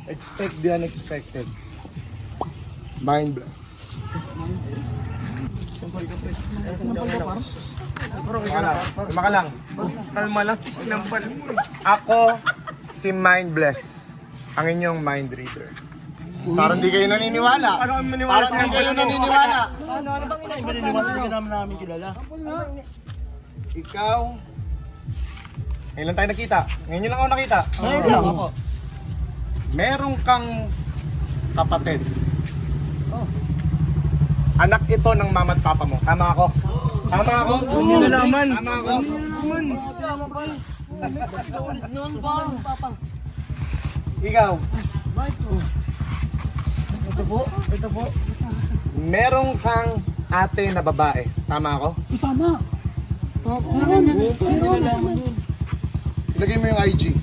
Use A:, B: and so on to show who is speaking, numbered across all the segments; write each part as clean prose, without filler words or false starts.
A: Expect the unexpected. Mind bless. Kalma ka lang. Kalma lang. Ako, si Mind Bless. Ang inyong mind reader. Parang di kayo naniniwala. Parang di kayo naniniwala.
B: Ano bang inasal? Hindi namin kilala.
A: Ikaw, ngayon lang tayo nakita. Ngayon lang ako nakita.
B: Ngayon lang ako.
A: Meron kang kapatid. Anak ito ng mama at papa mo. Tama ako? Tama ako?
B: Hindi nalaman.
A: Tama ako? Ikaw,
B: Ito po.
A: meron kang ate na babae. Tama ako?
B: Tama.
A: Ilagay mo yung IG.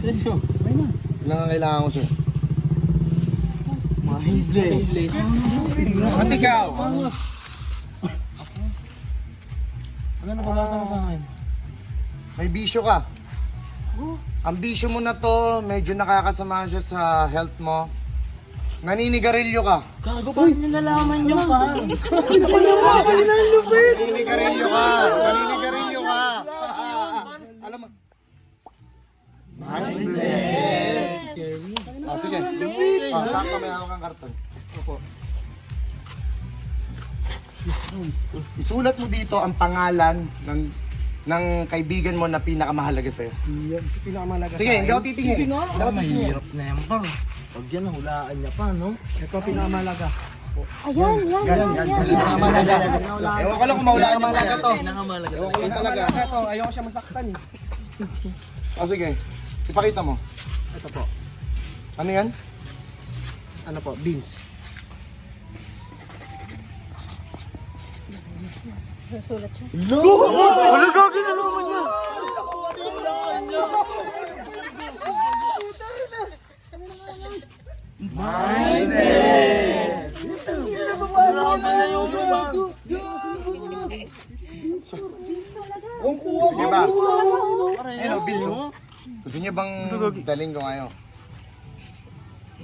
B: Seryo?
A: Ilang ang kailangan ko sa'yo?
B: Mindless.
A: At ikaw,
B: Ano napabasa mo sa akin?
A: may bisyo ka. Ang bisyo mo na to, medyo nakakasama siya sa health mo. Naninigarilyo ka.
B: Gago pa rin nalalaman niyo pa.
A: Naninigarilyo ka. Naninigarilyo ka. Alam mo. Mindless. Sige. Saan ka may hawak kang karton? Opo. Isulat mo dito ang pangalan ng kaibigan mo na pinakamahalaga sa'yo.
C: Pinakamalaga.
A: Sige, hindi ako titingin.
B: Mahirap na yan pa. Pag yan, hulaan niya pa, no?
C: Ito pinakamalaga.
D: Ayan.
A: Ewan ko lang kung maulaan niyo pa yan.
B: Pinakamalaga.
A: Ewan ko lang talaga.
C: Ito, ayoko siya masaktan eh.
A: O sige, ipakita mo.
C: Ito po.
A: Ano yan?
C: Ano po? Beans.
D: Sulat siya.
B: Ano gagawin na naman niya?
A: Sige ba? Hello, Binso. Gusto niyo bang daling ko ngayon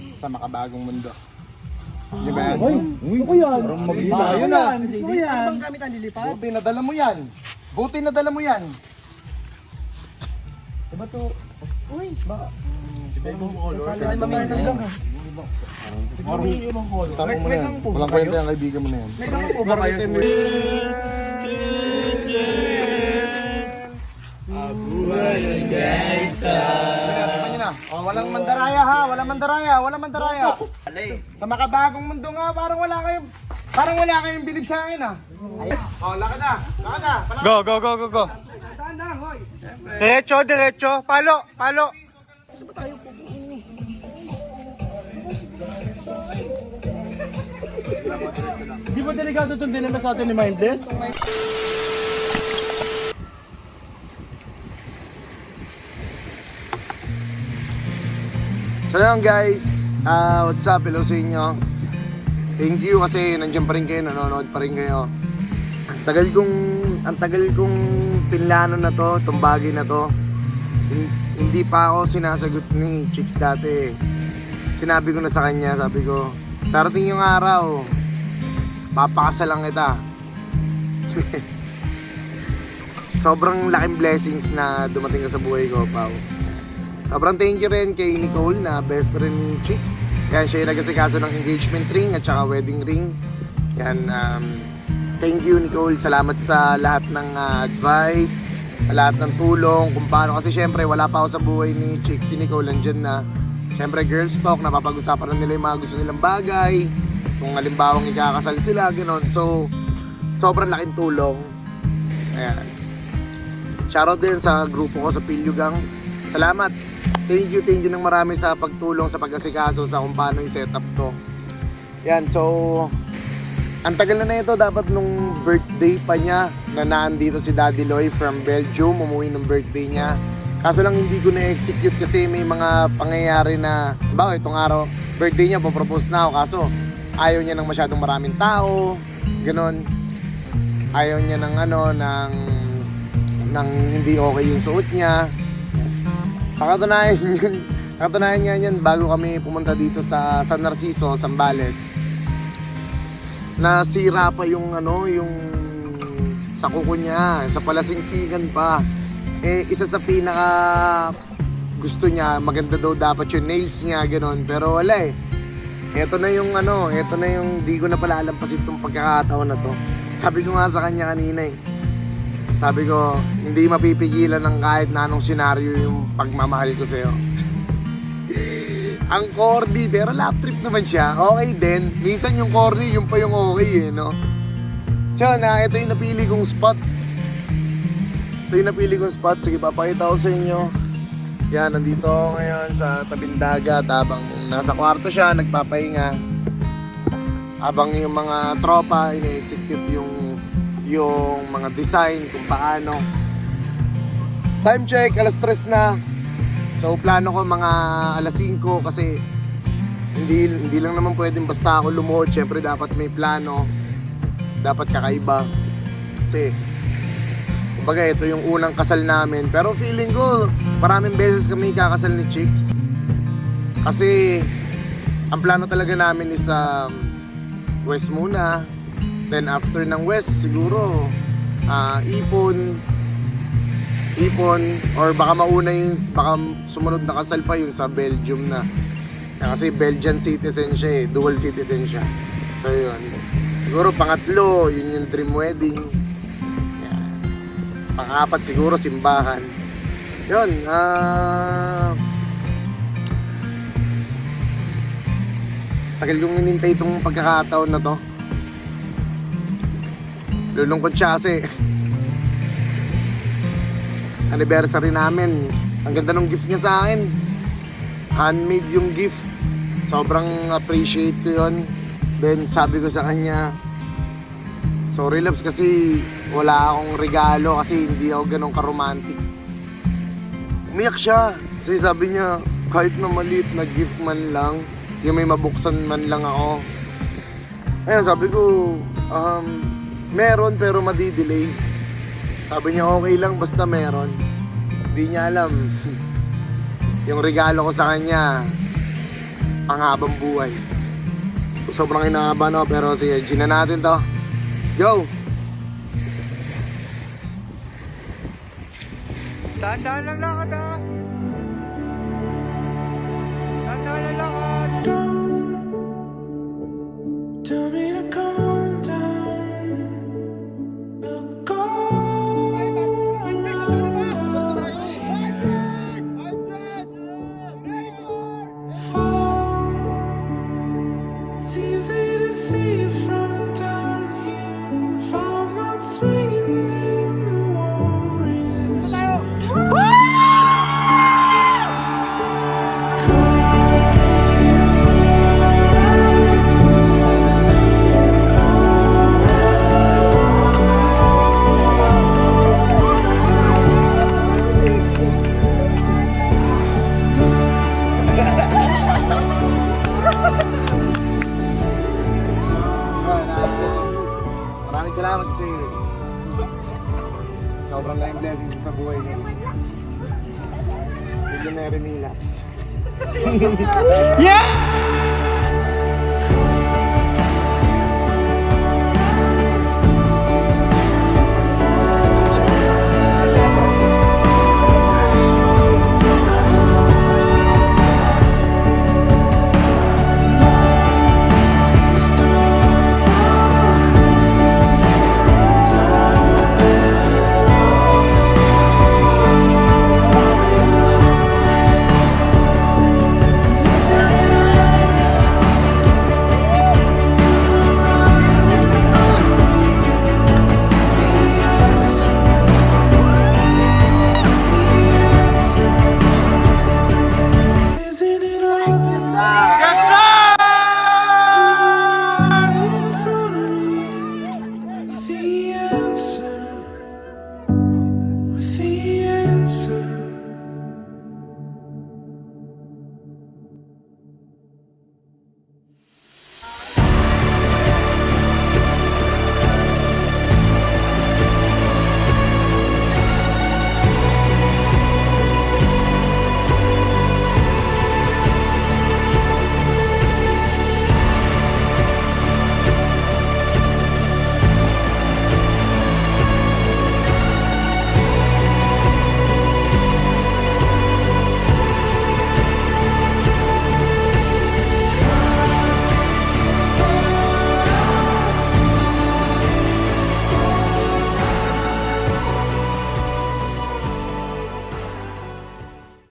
A: sa makabagong mundo? Sige ba yan?
C: Gusto ko yan.
A: Parang mag-isayo na.
C: Gusto ko yan. Ano bang gamit ang lilipad?
A: Buti nadala mo yan. Buti nadala mo yan.
C: Diba to?
D: Uy.
C: Sasali din mamaya ng lang ha.
A: Tapo mo na yan. Walang kwenta yung kaibigan mo na yan.
C: May gamit po ba kayo?
A: Ano na? Oh, walang mandaraya ha, walang mandaraya, walang mandaraya. Sa makabagong mundo nga, parang wala kayong bilib sa akin ha. Oh, lakad na.
B: Go. Diretso. Palo. Di ba delikado itong dinala sa atin ni Mindless?
A: So yun guys, what's up, hello sa inyo. Thank you kasi nandiyan pa rin kayo, nanonood pa rin kayo. Ang tagal kong pinlano na to, itong bagay na to. Hindi pa ako sinasagot ni Chicks dati. Sinabi ko na sa kanya, sabi ko, darating yung araw, papakasalan kita. Sobrang laking blessings na dumating ka sa buhay ko, Pao. Sobrang thank you rin kay Nicole na best friend ni Chicks. Yan, siya yung nag-asikaso ng engagement ring at saka wedding ring. Yan, thank you Nicole. Salamat sa lahat ng advice, sa lahat ng tulong, kung paano. Kasi syempre, wala pa ako sa buhay ni Chicks. Si Nicole nandyan na. Syempre, girls talk, napapag-usapan na nila yung mga gusto nilang bagay. Kung halimbawang ikakasal sila, gano'n. So, sobrang laking tulong. Ayan. Shoutout din sa grupo ko sa Pilyugang. Salamat. Thank you ng marami sa pagtulong sa pag-asikaso sa kung paano yung setup to. Yan, so ang tagal na ito, dapat nung birthday pa niya na naandito si Daddy Loy from Belgium, umuwi ng birthday niya. Kaso lang hindi ko na-execute kasi may mga pangyayari na, itong araw, birthday niya, popropose na ako. Kaso ayaw niya ng masyadong maraming tao, ganon. Ayaw niya ng ng hindi okay yung suot niya. Katunayan niya yan bago kami pumunta dito sa San Narciso, Zambales. Nasira pa yung yung sa kuko niya, sa palasingsingan pa. Isa sa pinaka gusto niya, maganda daw dapat yung nails niya, ganon. Pero wala eh. Ito na yung di ko na pala alampasin itong pagkakataon na to. Sabi ko nga sa kanya kanina eh. Sabi ko, hindi mapipigilan ng kahit na anong senaryo yung pagmamahal ko sa'yo. Ang corny, pero lap trip naman siya. Okay din. Minsan yung corny, yung pa yung okay eh, no? So, ito yung napili kong spot. Sige, papakita ko sa inyo. Yan, nandito ako ngayon sa tabing dagat habang nasa kwarto siya, nagpapahinga. Habang yung mga tropa, ine-execute yung mga design kung paano. Time check, alas 3 na. So plano ko mga alas 5 kasi hindi lang naman pwedeng basta ako lumuhod. Syempre dapat may plano, dapat kakaiba. Kasi kumbaga ito yung unang kasal namin. Pero feeling ko maraming beses kami kakasal ni Chicks. Kasi ang plano talaga namin is West muna. Then after ng West siguro Ipon or baka mauna baka sumunod na kasal pa yung sa Belgium na. Kasi Belgian citizen siya eh, dual citizen siya. So yun. Siguro pangatlo, yun yung dream wedding. Yan. Sa pang-apat siguro simbahan. Yun, tagal kong inintay itong pagkakataon na to. Lulungkot siya kasi anniversary namin. Ang ganda ng gift niya sa akin. Handmade yung gift. Sobrang appreciate ko yun. Then sabi ko sa kanya, sorry loves kasi wala akong regalo kasi hindi ako ganun ka-romantic. Umiyak siya. Kasi sabi niya, kahit na maliit na gift man lang, yung may mabuksan man lang ako. Ayun, sabi ko, meron pero madidelay. Sabi niya okay lang basta meron. Hindi niya alam. Yung regalo ko sa kanya, panghabang buhay. Sobrang inahaba no, pero sige, G na natin to. Let's go!
B: Dahan-dahan lang lakad ha. Dahan-dahan lang lakad.
E: Tell me to calm down. Look fall. It's easy to see from down here. If I'm not swinging, then the war is
A: Maraming salamat kasi sobrang laking blessings sa buhay ko. Millionaire relapse.
B: Yeah!